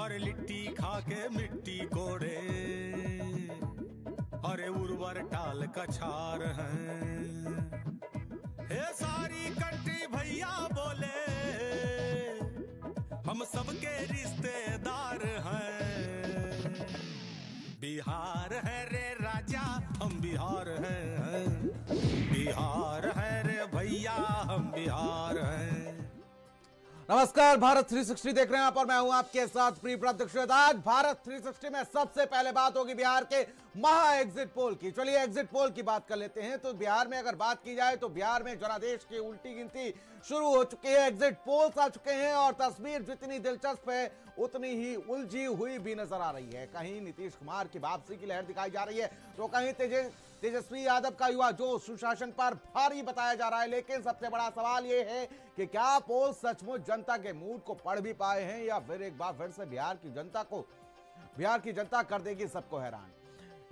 और लिट्टी खा के मिट्टी कोड़े, अरे उर्वर टाल कछार हैं। हे सारी कंट्री भैया बोले हम सबके रिश्तेदार हैं। बिहार है रे राजा हम बिहार हैं, बिहार है रे भैया हम बिहार हैं। नमस्कार, भारत 360 देख रहे हैं आप और मैं हूं आपके साथ प्रिय प्रत्यक्ष। आज भारत 360 में सबसे पहले बात होगी बिहार के महा एग्जिट पोल की। चलिए एग्जिट पोल की बात कर लेते हैं। तो बिहार में अगर बात की जाए तो बिहार में जनादेश की उल्टी गिनती शुरू हो चुकी है, एग्जिट पोल्स आ चुके हैं और तस्वीर जितनी दिलचस्प है उतनी ही उलझी हुई भी नजर आ रही है। कहीं नीतीश कुमार की वापसी की लहर दिखाई जा रही है तो कहीं तेजस्वी यादव का युवा जोश सुशासन पर भारी बताया जा रहा है। लेकिन सबसे बड़ा सवाल यह है कि क्या पोल सचमुच जनता के मूड को पढ़ भी पाए हैं या फिर एक बार फिर से बिहार की जनता कर देगी सबको हैरान।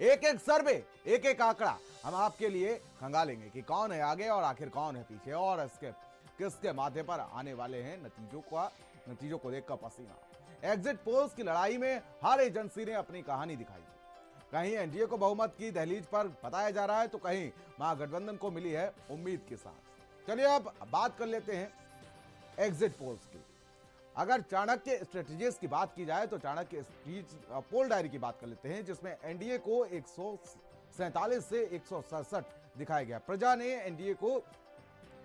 एक एक सर्वे, एक एक आंकड़ा हम आपके लिए खंगालेंगे कि कौन है आगे और आखिर कौन है पीछे और इसके किसके माथे पर आने वाले हैं नतीजों को देखकर पसीना। एग्जिट पोल्स की लड़ाई में हर एजेंसी ने अपनी कहानी दिखाई। कहीं एनडीए को बहुमत की दहलीज पर बताया जा रहा है तो कहीं महागठबंधन को मिली है उम्मीद के साथ। चलिए अब बात कर लेते हैं एग्जिट पोल्स की। अगर चाणक्य स्ट्रेटेजीज की बात की जाए तो चाणक्य पोल डायरी की बात कर लेते हैं, जिसमें एनडीए को 147 से 167 दिखाया गया। प्रजा ने एनडीए को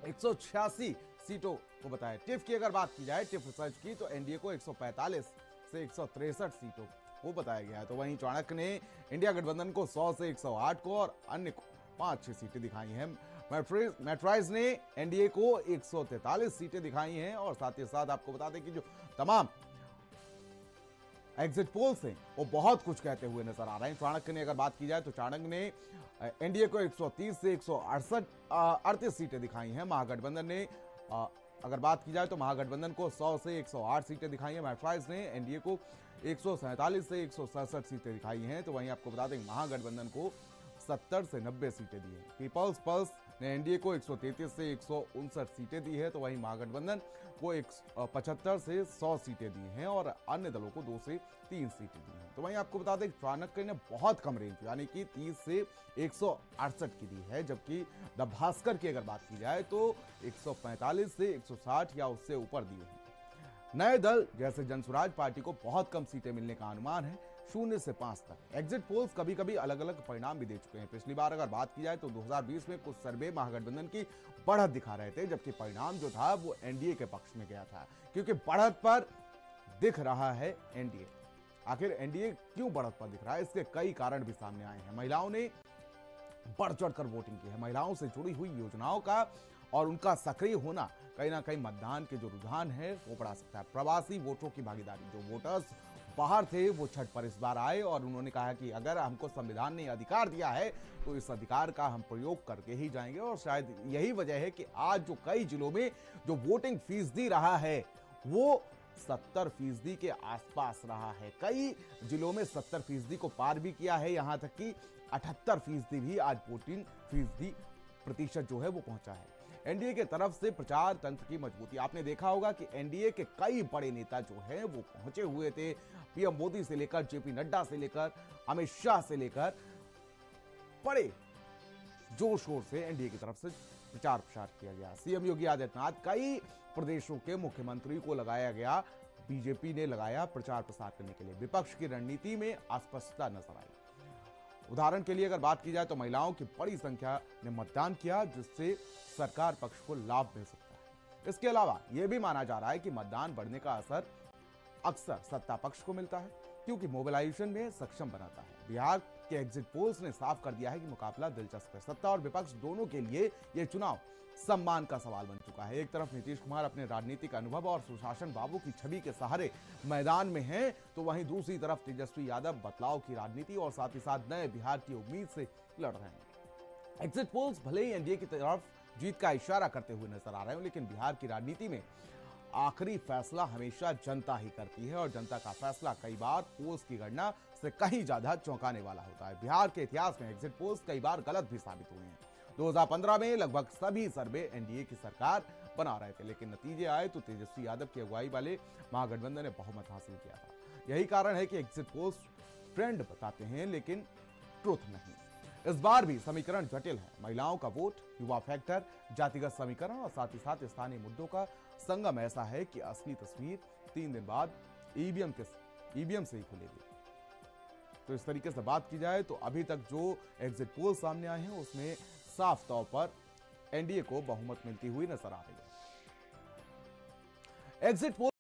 186 सीटों को बताया। टिफ की अगर बात की जाए, टिफ रिसर्च की, तो एनडीए को 145 से 163 सीटों को बताया गया है। तो वहीं चाणक्य ने इंडिया गठबंधन को 100 से 108 को और अन्य को 5-6 सीटें दिखाई हैं। मैट्राइज ने एनडीए को 143 सीटें दिखाई हैं और साथ ही साथ आपको बता दें कि जो तमाम एग्जिट पोल्स हैं वो बहुत कुछ कहते हुए नजर आ रहे हैं। चाणक्य ने अगर बात की जाए तो चाणक्य ने एनडीए को 130 से 138 सीटें दिखाई हैं। महागठबंधन ने अगर बात की जाए तो महागठबंधन को 100 से 108 सीटें दिखाई हैं। मैट्राइज ने एनडीए को 147 से 167 सीटें दिखाई हैं। तो वहीं आपको बता दें महागठबंधन को 70 से 90 सीटें दी है। पीपल्स पल्स ने एनडीए को 133 से 159 सीटें दी है। तो वहीं महागठबंधन को 75 से 100 सीटें दी हैं और अन्य दलों को 2 से 3 सीटें दी हैं। तो वहीं आपको बता दें चाणक्य ने बहुत कम रेंज यानी कि 30 से 168 की दी है, जबकि द भास्कर की अगर बात की जाए तो 145 से 160 या उससे ऊपर दिए हैं। नए दल जैसे जनसुराज पार्टी को बहुत कम सीटें मिलने का अनुमान है, 0 से 5 तक। एग्जिट पोल्स कभी कभी अलग अलग परिणाम भी दे चुके हैं। पिछली बार अगर बात की जाए तो 2020 में कुछ सर्वे महागठबंधन की बढ़त दिखा रहे थे, जबकि परिणाम जो था वो एनडीए के पक्ष में गया था, क्योंकि बढ़त पर दिख रहा है एनडीए। आखिर एनडीए क्यों बढ़त पर दिख रहा है, इसके कई कारण भी सामने आए हैं। महिलाओं ने बढ़ चढ़कर वोटिंग की है। महिलाओं से जुड़ी हुई योजनाओं का और उनका सक्रिय होना कहीं ना कहीं मतदान के जो रुझान है वो बढ़ा सकता है। प्रवासी वोटरों की भागीदारी, जो वोटर्स बाहर थे वो छठ पर इस बार आए और उन्होंने कहा कि अगर हमको संविधान ने अधिकार दिया है तो इस अधिकार का हम प्रयोग करके ही जाएंगे। और शायद यही वजह है कि आज जो कई जिलों में जो वोटिंग फीसदी रहा है वो 70% के आसपास रहा है। कई जिलों में 70% को पार भी किया है, यहां तक कि 78% भी आज वोटिंग फीसदी प्रतिशत जो है वो पहुंचा है। एनडीए के तरफ से प्रचार तंत्र की मजबूती, आपने देखा होगा कि एनडीए के कई बड़े नेता जो हैं वो पहुंचे हुए थे। पीएम मोदी से लेकर जेपी नड्डा से लेकर अमित शाह से लेकर बड़े जोर शोर से एनडीए की तरफ से प्रचार प्रसार किया गया। सीएम योगी आदित्यनाथ, कई प्रदेशों के मुख्यमंत्री को लगाया गया, बीजेपी ने लगाया प्रचार प्रसार करने के लिए। विपक्ष की रणनीति में अस्पष्टता नजर आई। उदाहरण के लिए अगर बात की जाए तो महिलाओं की बड़ी संख्या ने मतदान किया, जिससे सरकार पक्ष को लाभ मिल सकता है। इसके अलावा यह भी माना जा रहा है कि मतदान बढ़ने का असर अक्सर सत्ता पक्ष को मिलता है, क्योंकि मोबिलाइजेशन में सक्षम बनाता है। बिहार के एग्जिट पोल्स ने साफ कर दिया है कि मुकाबला दिलचस्प है। सत्ता और विपक्ष दोनों के लिए यह चुनाव सम्मान का सवाल बन चुका है। एक तरफ नीतीश कुमार अपने राजनीतिक अनुभव और सुशासन बाबू की छवि के सहारे मैदान में हैं, तो वहीं दूसरी तरफ तेजस्वी यादव बदलाव की राजनीति और साथ ही साथ नए बिहार की उम्मीद से लड़ रहे हैं। एग्जिट पोल्स भले ही एनडीए की तरफ जीत का इशारा करते हुए नजर आ रहे हैं, लेकिन बिहार की राजनीति में आखिरी फैसला हमेशा जनता ही करती है और जनता का फैसला कई बार पोल्स की गणना से कहीं ज्यादा चौंकाने वाला होता है। बिहार के इतिहास में एग्जिट पोल्स कई बार गलत भी साबित हुए हैं। 2015 में लगभग सभी सर्वे एनडीए की सरकार बना रहे थे, लेकिन नतीजे आए तो तेजस्वी यादव की अगुवाई वाले महागठबंधन ने बहुमत हासिल किया था। यही कारण है कि एग्जिट पोल्स ट्रेंड बताते हैं लेकिन ट्रुथ नहीं। इस बार भी समीकरण जटिल है। महिलाओं का वोट, युवा फैक्टर, जातिगत समीकरण और साथ ही साथ स्थानीय मुद्दों का संगम ऐसा है कि असली तस्वीर 3 दिन बाद ईवीएम से ही खुलेगी। तो इस तरीके से बात की जाए तो अभी तक जो एग्जिट पोल सामने आए हैं उसमें साफ तौर पर एनडीए को बहुमत मिलती हुई नजर आ रही है। Exit poll